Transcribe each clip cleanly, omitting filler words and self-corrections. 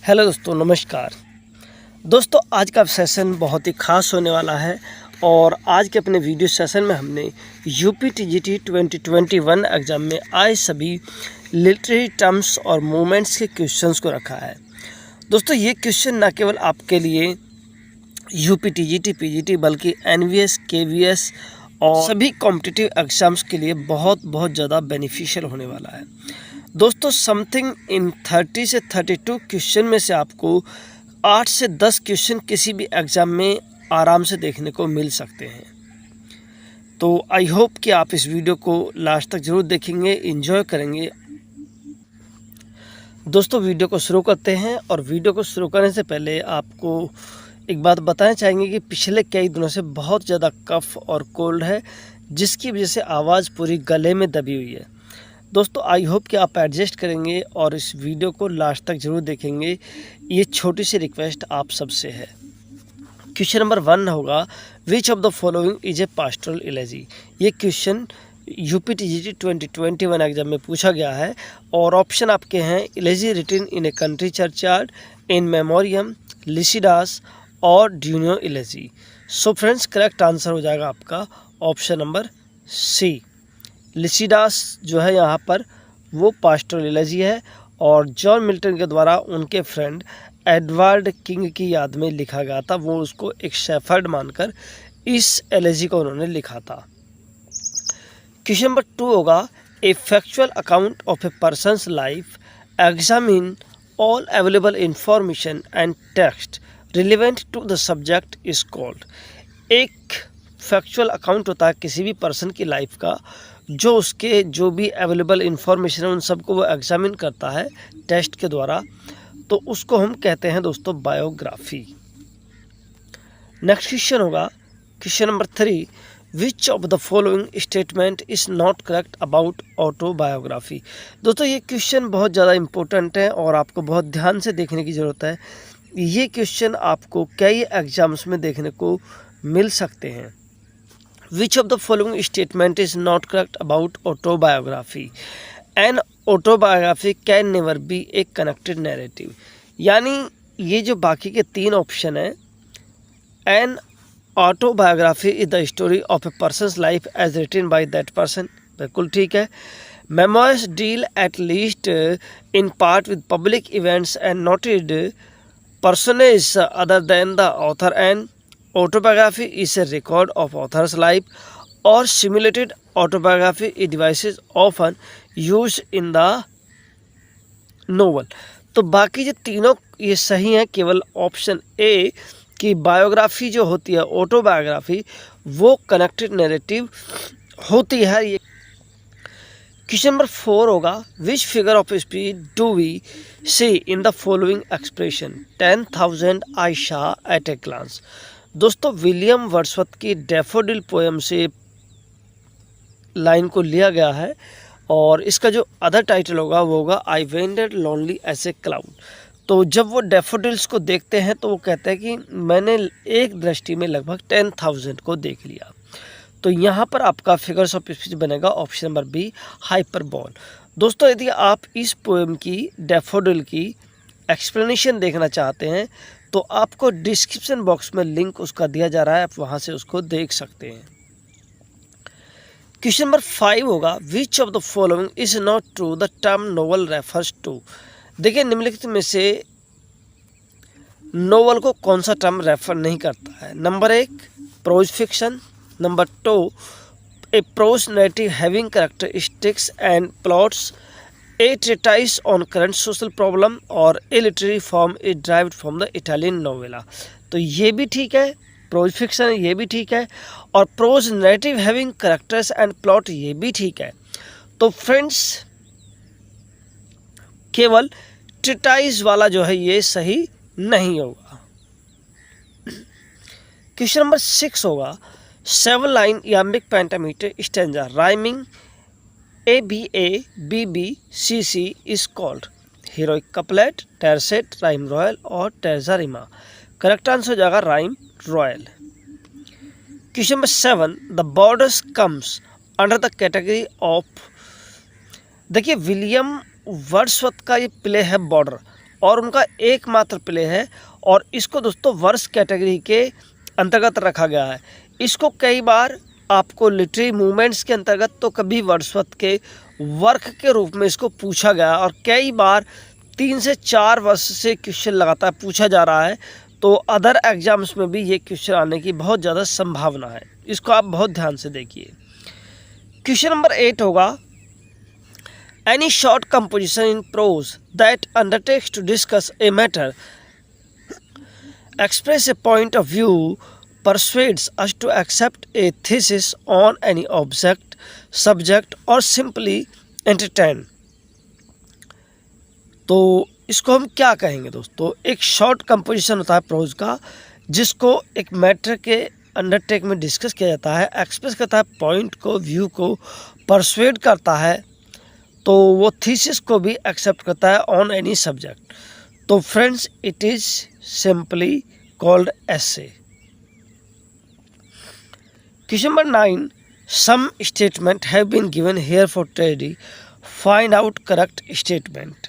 Hello दोस्तों, नमस्कार। दोस्तों, आज का सेशन बहुत ही ख़ास होने वाला है और आज के अपने वीडियो सेशन में हमने यूपी टीजीटी 2021 एग्ज़ाम में आए सभी लिटरेरी टर्म्स और मूवमेंट्स के क्वेश्चंस को रखा है। दोस्तों, ये क्वेश्चन न केवल आपके लिए यूपी टीजीटी पीजीटी बल्कि एनवीएस केवीएस और सभी कॉम्पिटिटिव एग्ज़ाम्स के लिए बहुत ज़्यादा बेनिफिशियल होने वाला है। दोस्तों, समथिंग इन 30 से 32 क्वेश्चन में से आपको 8 से 10 क्वेश्चन किसी भी एग्ज़ाम में आराम से देखने को मिल सकते हैं। तो आई होप कि आप इस वीडियो को लास्ट तक ज़रूर देखेंगे, एंजॉय करेंगे। दोस्तों, वीडियो को शुरू करते हैं और वीडियो को शुरू करने से पहले आपको एक बात बताना चाहेंगे कि पिछले कई दिनों से बहुत ज़्यादा कफ और कोल्ड है, जिसकी वजह से आवाज़ पूरी गले में दबी हुई है। दोस्तों, आई होप कि आप एडजस्ट करेंगे और इस वीडियो को लास्ट तक ज़रूर देखेंगे। ये छोटी सी रिक्वेस्ट आप सबसे है। क्वेश्चन नंबर 1 होगा, which of the following is a pastoral इलेजी। ये क्वेश्चन यूपी टीजीटी 2021 एग्जाम में पूछा गया है और ऑप्शन आपके हैं elegy written in a country churchyard, in memoriam, Lycidas और Duino elegy. So friends, correct answer हो जाएगा आपका ऑप्शन नंबर सी। लिसिडास जो है यहाँ पर वो पास्टोरल इलेजी है और जॉन मिल्टन के द्वारा उनके फ्रेंड एडवर्ड किंग की याद में लिखा गया था। वो उसको एक शेफर्ड मानकर इस एलेजी को उन्होंने लिखा था। क्वेश्चन नंबर 2 होगा, a factual account of a person's life examine all available information and text relevant to the subject is called. एक फैक्चुअल अकाउंट होता है किसी भी पर्सन की लाइफ का, जो उसके जो भी अवेलेबल इंफॉर्मेशन है उन सबको वो एग्जामिन करता है टेस्ट के द्वारा, तो उसको हम कहते हैं दोस्तों बायोग्राफी। नेक्स्ट क्वेश्चन होगा, question number 3, which of the following statement is not correct about autobiography. दोस्तों, ये क्वेश्चन बहुत ज़्यादा इंपॉर्टेंट है और आपको बहुत ध्यान से देखने की ज़रूरत है। ये क्वेश्चन आपको कई एग्जाम्स में देखने को मिल सकते हैं। Which of the following statement is not correct about autobiography? An autobiography can never be a connected narrative. यानी ये जो बाकी के 3 ऑप्शन हैं, an autobiography is the story of a person's life as written by that person, बिल्कुल ठीक है। Memoirs deal at least in part with public events and noted personages other than the author, and autobiography is a record of author's life or simulated autobiography devices often used in the novel। तो बाकी जो तीनों ये सही हैं, केवल option A कि biography जो होती है ऑटोबायोग्राफी वो कनेक्टेड नैरेटिव होती है। ये क्वेश्चन नंबर 4 होगा, which figure of speech do we see in the following expression 10,000 I saw at a glance. दोस्तों, विलियम वर्ड्सवर्थ की डैफोडिल पोएम से लाइन को लिया गया है और इसका जो अदर टाइटल होगा वो होगा I wandered lonely as a cloud. तो जब वो डैफोडिल्स को देखते हैं तो वो कहते हैं कि मैंने एक दृष्टि में लगभग 10,000 को देख लिया। तो यहाँ पर आपका फिगर्स ऑफ स्पीच बनेगा ऑप्शन नंबर बी, हाइपरबोल। दोस्तों, यदि आप इस पोएम की डैफोडिल की एक्सप्लेनेशन देखना चाहते हैं तो आपको डिस्क्रिप्शन बॉक्स में लिंक उसका दिया जा रहा है, आप वहाँ से उसको देख सकते हैं। क्वेश्चन नंबर 5 होगा, which of the following is not true the term novel refers to. देखिए, निम्नलिखित में से नोवेल को कौन सा टर्म रेफर नहीं करता है। Number 1 prose fiction, number 2 a prose narrative having characteristics and plots, a treatise on current social problem और a literary form is derived from the Italian novella. तो ये भी ठीक है, प्रोज फिक्शन ये भी ठीक है और prose narrative having characters and plot ये भी ठीक है। तो फ्रेंड्स, केवल ट्रेटाइस वाला जो है ये सही नहीं होगा। क्वेश्चन नंबर 6 होगा, 7 line iambic pentameter stanza rhyming ABA BB CC is called heroic couplet, tercet, rhyme royal और टैरजा रिमा। करेक्ट आंसर हो जाएगा rhyme royal. Question number 7, the borders comes under the category of. देखिए, William Wordsworth का ये play है border और उनका एकमात्र प्ले है और इसको दोस्तों वर्स कैटेगरी के अंतर्गत रखा गया है। इसको कई बार आपको लिटरेरी मूवमेंट्स के अंतर्गत तो कभी वर्ड्सवर्थ के वर्क के रूप में इसको पूछा गया और कई बार 3 से 4 वर्ष से क्वेश्चन लगातार पूछा जा रहा है। तो अदर एग्जाम्स में भी ये क्वेश्चन आने की बहुत ज़्यादा संभावना है, इसको आप बहुत ध्यान से देखिए। क्वेश्चन नंबर 8 होगा, any short composition in prose that undertakes to discuss a matter, express a point of view, persuades us to accept a thesis on any object, subject or simply entertain। तो इसको हम क्या कहेंगे दोस्तों? एक short composition होता है pros का, जिसको एक मैटर के अंडरटेक में डिस्कस किया जाता है, एक्सप्रेस करता है पॉइंट को, व्यू को, परसुएड करता है, तो वो थीसिस को भी एक्सेप्ट करता है ऑन एनी सब्जेक्ट। तो friends, it is simply called essay। Question number 9, some statement have been given here for tragedy, find out correct statement.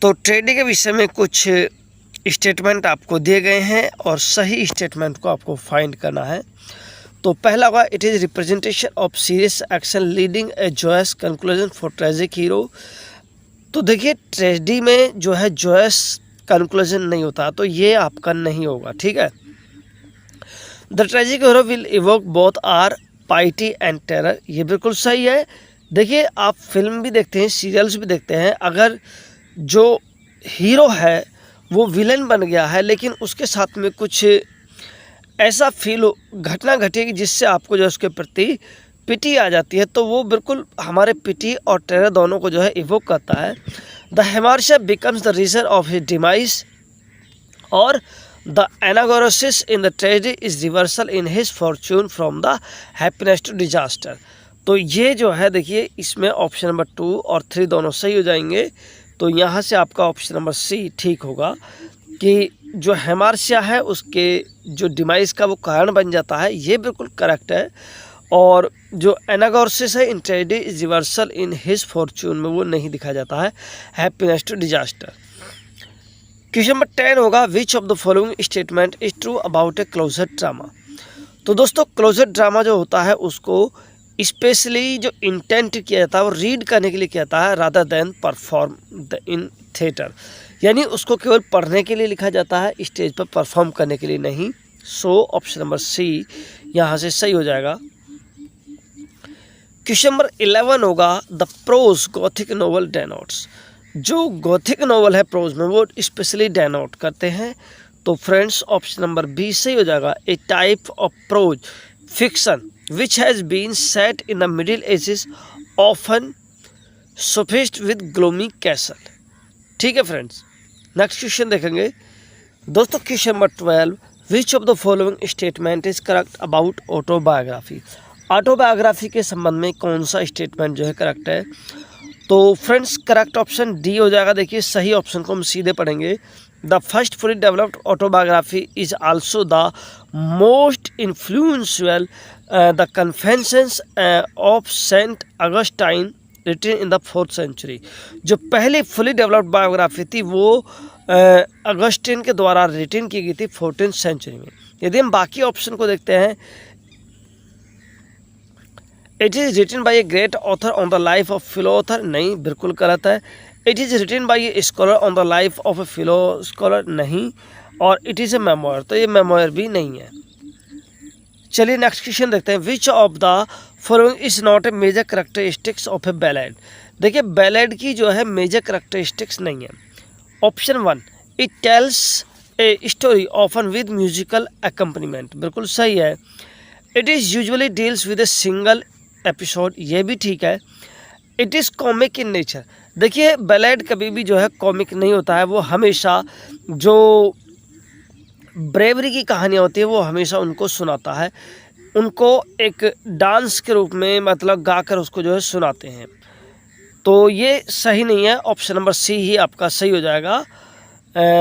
तो ट्रेडी के विषय में कुछ स्टेटमेंट आपको दिए गए हैं और सही स्टेटमेंट को आपको फाइंड करना है। तो पहला होगा, it is representation of serious action leading a Joyce conclusion for tragic hero. तो देखिए, ट्रेजेडी में जो है जॉयस कंक्लूजन नहीं होता, तो ये आपका नहीं होगा, ठीक है। The tragic hero will evoke both are pity and terror, ये बिल्कुल सही है। देखिए, आप फिल्म भी देखते हैं, सीरियल्स भी देखते हैं, अगर जो हीरो है वो विलन बन गया है लेकिन उसके साथ में कुछ ऐसा घटना घटेगी जिससे आपको जो उसके प्रति पिटी आ जाती है, तो वो बिल्कुल हमारे पिटी और टेरर दोनों को जो है इवोक करता है। The hamartia becomes the reason of his demise और the anagnorisis in the tragedy is reversal in his fortune from the happiness to disaster. तो ये जो है देखिए, इसमें ऑप्शन नंबर 2 और 3 दोनों सही हो जाएंगे। तो यहाँ से आपका ऑप्शन नंबर सी ठीक होगा कि जो हेमार्शिया है उसके जो डिमाइस का वो कारण बन जाता है, ये बिल्कुल करेक्ट है। और जो एनागोरसिस है in tragedy is reversal in his fortune में वो नहीं दिखा जाता है, happiness to disaster. Question number 10 होगा, which of the following statement is true about a closet drama. तो दोस्तों, क्लोजर ड्रामा जो होता है उसको स्पेशली जो इंटेंट किया जाता है वो रीड करने के लिए किया जाता है rather than perform in theatre, यानी उसको केवल पढ़ने के लिए लिखा जाता है, स्टेज पर परफॉर्म करने के लिए नहीं। सो ऑप्शन नंबर सी यहाँ से सही हो जाएगा। क्वेश्चन नंबर 11 होगा, the prose gothic novel denotes. जो गॉथिक नोवेल है प्रोज में वो स्पेशली डेनोट करते हैं। तो फ्रेंड्स, ऑप्शन नंबर बी सही हो जाएगा। A type of prose fiction which has been set in the middle ages often sophist with gloomy castle. ठीक है फ्रेंड्स, नेक्स्ट क्वेश्चन देखेंगे दोस्तों। Question number 12, which of the following statement is correct about autobiography. Autobiography के संबंध में कौन सा statement जो है करेक्ट है? तो फ्रेंड्स, करेक्ट ऑप्शन डी हो जाएगा। देखिए, सही ऑप्शन को हम सीधे पढ़ेंगे। The first fully developed autobiography is also the most influential the confessions of saint Augustine written in the 4th century. जो पहली फुली डेवलप्ड बायोग्राफी थी वो अगस्टिन के द्वारा रिटन की गई थी 14th सेंचुरी में। यदि हम बाकी ऑप्शन को देखते हैं, it is written by a great author on the life of fellow author, नहीं, बिल्कुल गलत है। It is written by a scholar on the life of a fellow scholar, नहीं। और इट इज़ ए मेमोयर, तो ये मेमोयर भी नहीं है। चलिए नेक्स्ट क्वेश्चन देखते हैं। Which of the following is not a major characteristics of a ballad. देखिए, बैलेड की जो है मेजर करेक्टरिस्टिक्स नहीं है। Option 1, it tells a story often with musical accompaniment, बिल्कुल सही है। It is usually deals with a single episode, ये भी ठीक है। It is comic in nature. देखिए, बैलेड कभी भी जो है कॉमिक नहीं होता है, वो हमेशा जो ब्रेवरी की कहानियाँ होती है वो हमेशा उनको सुनाता है, उनको एक डांस के रूप में मतलब गाकर उसको जो है सुनाते हैं। तो ये सही नहीं है, ऑप्शन नंबर सी ही आपका सही हो जाएगा।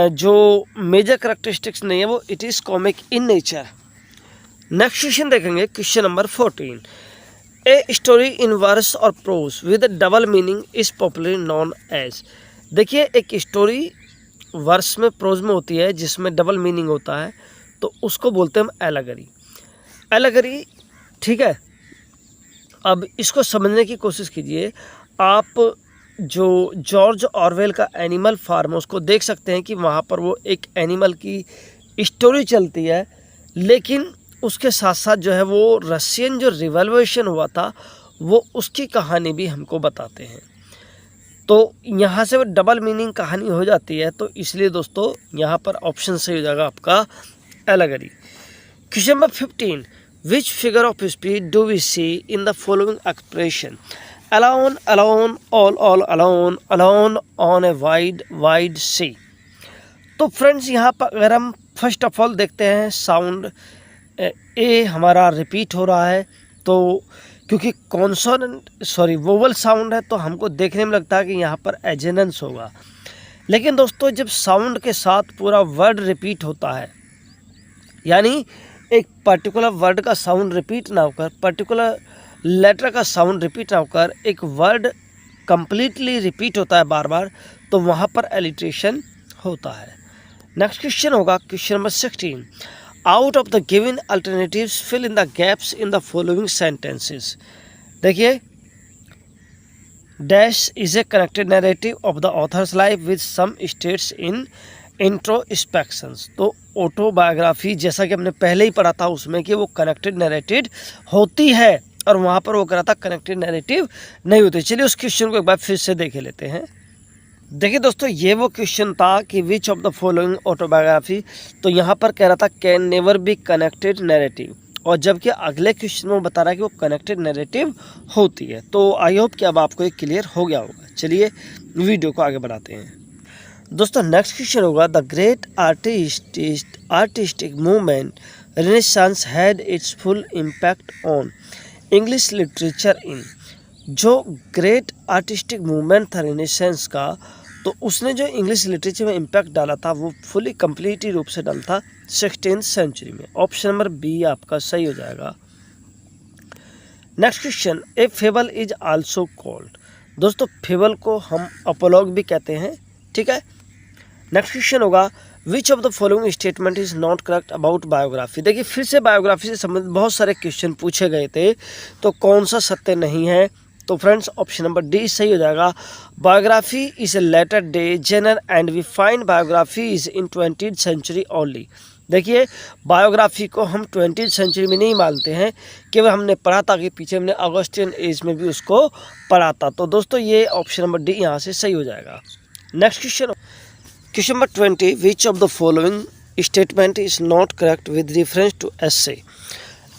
जो मेजर करेक्टरिस्टिक्स नहीं है वो it is comic in nature. Next question देखेंगे, question number 14। A story in verse और prose with double meaning is popularly known as. देखिए एक स्टोरी वर्स में प्रोज में होती है जिसमें डबल मीनिंग होता है, तो उसको बोलते हैं हम एलेगरी। एलेगरी, ठीक है। अब इसको समझने की कोशिश कीजिए। आप जो जॉर्ज ऑरवेल का एनिमल फार्म है उसको देख सकते हैं कि वहाँ पर वो एक एनिमल की स्टोरी चलती है, लेकिन उसके साथ साथ जो है वो रशियन जो रिवॉल्यूशन हुआ था वो उसकी कहानी भी हमको बताते हैं। तो यहाँ से वो डबल मीनिंग कहानी हो जाती है, तो इसलिए दोस्तों यहाँ पर ऑप्शन सही हो जाएगा आपका allegory. Question number 15, which figure of speech do we see in the following expression? alone alone all alone alone on a wide sea। तो फ्रेंड्स यहाँ पर अगर हम फर्स्ट ऑफ ऑल देखते हैं साउंड ए हमारा रिपीट हो रहा है, तो क्योंकि कॉन्सोनेंट वोवल साउंड है तो हमको देखने में लगता है कि यहाँ पर एजेनेंस होगा। लेकिन दोस्तों जब साउंड के साथ पूरा वर्ड रिपीट होता है, यानी एक पर्टिकुलर वर्ड का साउंड रिपीट ना होकर, पर्टिकुलर लेटर का साउंड रिपीट ना होकर एक वर्ड कंप्लीटली रिपीट होता है बार बार, तो वहाँ पर एलिट्रेशन होता है। नेक्स्ट क्वेश्चन होगा question number 16, out of the given alternatives fill in the gaps in the following sentences. देखिए, dash is a connected narrative of the author's life with some states in introspections. तो autobiography जैसा कि हमने पहले ही पढ़ा था उसमें कि वो कनेक्टेड नैरेटिव होती है, और वहाँ पर वो करा था कनेक्टेड नैरेटिव नहीं होती। चलिए उस क्वेश्चन को एक बार फिर से देख लेते हैं। देखिए दोस्तों, ये वो क्वेश्चन था कि विच ऑफ द फॉलोइंग ऑटोबायोग्राफी, तो यहाँ पर कह रहा था can never be connected narrative, और जबकि अगले क्वेश्चन में बता रहा है कि वो कनेक्टेड नैरेटिव होती है। तो आई होप कि अब आपको ये क्लियर हो गया होगा। चलिए वीडियो को आगे बढ़ाते हैं। दोस्तों नेक्स्ट क्वेश्चन होगा, the great artistic movement renaissance had it's full impact on English literature in. जो ग्रेट आर्टिस्टिक मूवमेंट था रेनेसांस का, तो उसने जो इंग्लिश लिटरेचर में इम्पैक्ट डाला था वो फुली कम्प्लीटली रूप से डाला था 16th सेंचुरी में। ऑप्शन नंबर बी आपका सही हो जाएगा। Next question, A fable is also called. दोस्तों फेबल को हम अपोलॉग भी कहते हैं, ठीक है। नेक्स्ट क्वेश्चन होगा, which of the following statement is not correct about biography. देखिए फिर से बायोग्राफी से संबंधित बहुत सारे क्वेश्चन पूछे गए थे, तो कौन सा सत्य नहीं है? तो फ्रेंड्स ऑप्शन नंबर डी सही हो जाएगा। Biography is a latter day genre and we find biography is in 20th century only. देखिए बायोग्राफी को हम 20th सेंचुरी में नहीं मानते हैं, केवल हमने पढ़ा था कि पीछे हमने ऑगस्टियन एज में भी उसको पढ़ा था। तो दोस्तों ये ऑप्शन नंबर डी यहाँ से सही हो जाएगा। Next question, question number 20, which of the following statement is not correct with reference to essay.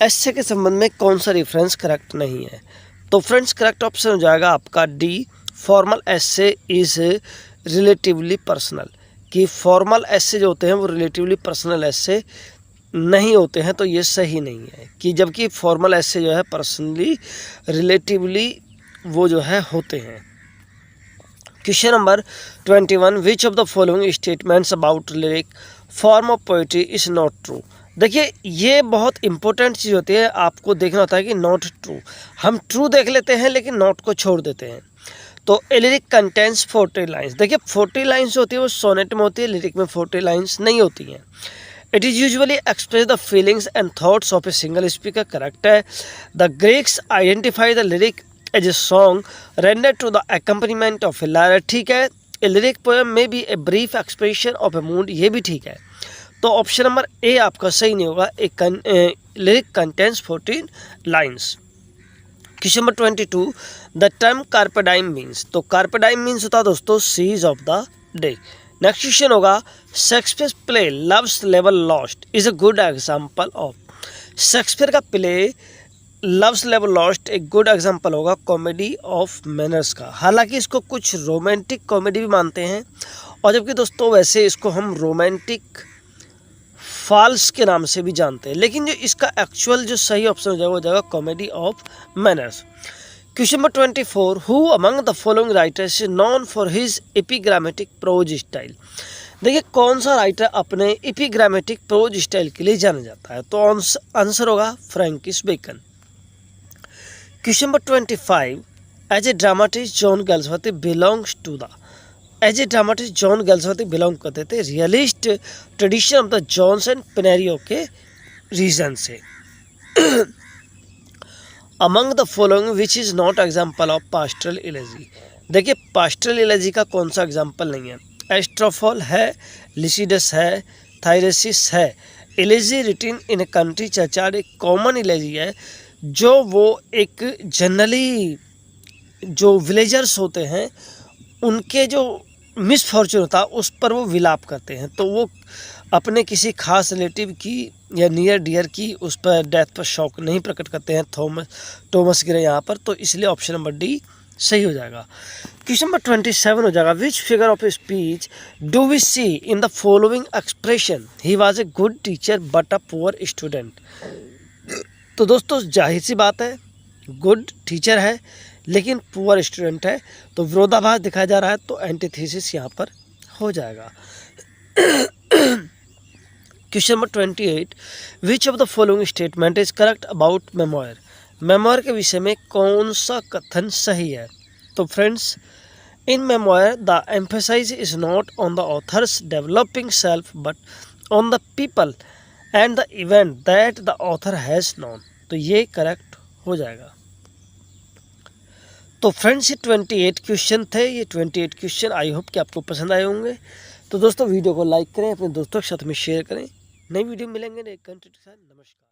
Essay के संबंध में कौन सा रेफरेंस करेक्ट नहीं है? तो फ्रेंड्स करेक्ट ऑप्शन हो जाएगा आपका D, formal essay is relatively personal. कि फॉर्मल एस्से जो होते हैं वो रिलेटिवली पर्सनल एस्से नहीं होते हैं, तो ये सही नहीं है। कि जबकि फॉर्मल एस्से जो है पर्सनली रिलेटिवली वो जो है होते हैं। Question number 21, which of the following statements about lyric form of poetry is not true. देखिए ये बहुत इंपॉर्टेंट चीज़ होती है, आपको देखना होता है कि नॉट ट्रू। हम ट्रू देख लेते हैं लेकिन नॉट को छोड़ देते हैं। तो ए लिरिक कंटेंस 40 लाइन्स। देखिए 40 लाइन्स होती है वो सोनेट में होती है, लिरिक में 40 लाइन्स नहीं होती हैं। It is usually express the feelings and thoughts of a single speaker. Correct है। The Greeks identify the lyric as a song render to the accompaniment of a lyre. ठीक है। A lyric poem may be a brief expression of a mood, ये भी ठीक है। तो option number A आपका सही नहीं होगा। A lyric contains 14 lines. Question number 22, the term carpe diem means. तो कार्पे डाइम मीन्स होता है दोस्तों seize of the day. Next question होगा, शेक्सपियर प्ले लव्स लेवल Lost is a good example of. Shakespeare का प्ले लव्स लेवल Lost एक good example होगा कॉमेडी ऑफ मैनर्स का। हालांकि इसको कुछ रोमांटिक कॉमेडी भी मानते हैं, और जबकि दोस्तों वैसे इसको हम रोमांटिक फॉल्स के नाम से भी जानते हैं, लेकिन जो इसका एक्चुअल जो सही ऑप्शन हो जाएगा वो जाएगा comedy of manners. Question number 24, who among the following writers is known for his epigrammatic prose style. देखिए कौन सा राइटर अपने एपिग्रामेटिक प्रोज स्टाइल के लिए जाना जाता है? तो आंसर होगा Francis Bacon. Question number 25, as a dramatist John Galsworthy belongs to the. As a dramatist John Galsworthy belong करते थे realist tradition of the Jones and Pinero के रीजन से। Among the following which is not example of pastoral elegy. देखिए pastoral इलेजी का कौन सा example नहीं है। एस्ट्रोफॉल है, लिसिडस है, थायरेसिस है। इलेजी रिटिन इन ए कंट्री चर्चार्ड एक कॉमन इलेजी है जो वो एक जनरली जो विलेजर्स होते हैं उनके जो मिसफॉर्चून होता है उस पर वो विलाप करते हैं। तो वो अपने किसी खास रिलेटिव की या नियर डियर की उस पर डेथ पर शौक नहीं प्रकट करते हैं थॉमस ग्रे यहाँ पर। तो इसलिए ऑप्शन नंबर डी सही हो जाएगा। क्वेश्चन नंबर 27 हो जाएगा। Which figure of speech do we see in the following expression he was a good teacher but a poor student. तो दोस्तों जाहिर सी बात है गुड टीचर है लेकिन पुअर स्टूडेंट है, तो विरोधाभास दिखाया जा रहा है, तो एंटीथेसिस यहाँ पर हो जाएगा। Question number 28 which of the following statement is correct about memoir. Memoir के विषय में कौन सा कथन सही है। तो friends in memoir the emphasise is not on the author's developing self but on the people and the event that the author has known. तो ये करेक्ट हो जाएगा। तो फ्रेंड्स ये 28 क्वेश्चन थे। ये 28 क्वेश्चन आई होप कि आपको पसंद आए होंगे। तो दोस्तों वीडियो को लाइक करें, अपने दोस्तों के साथ में शेयर करें। नई वीडियो मिलेंगे नए कंटेंट के साथ। नमस्कार।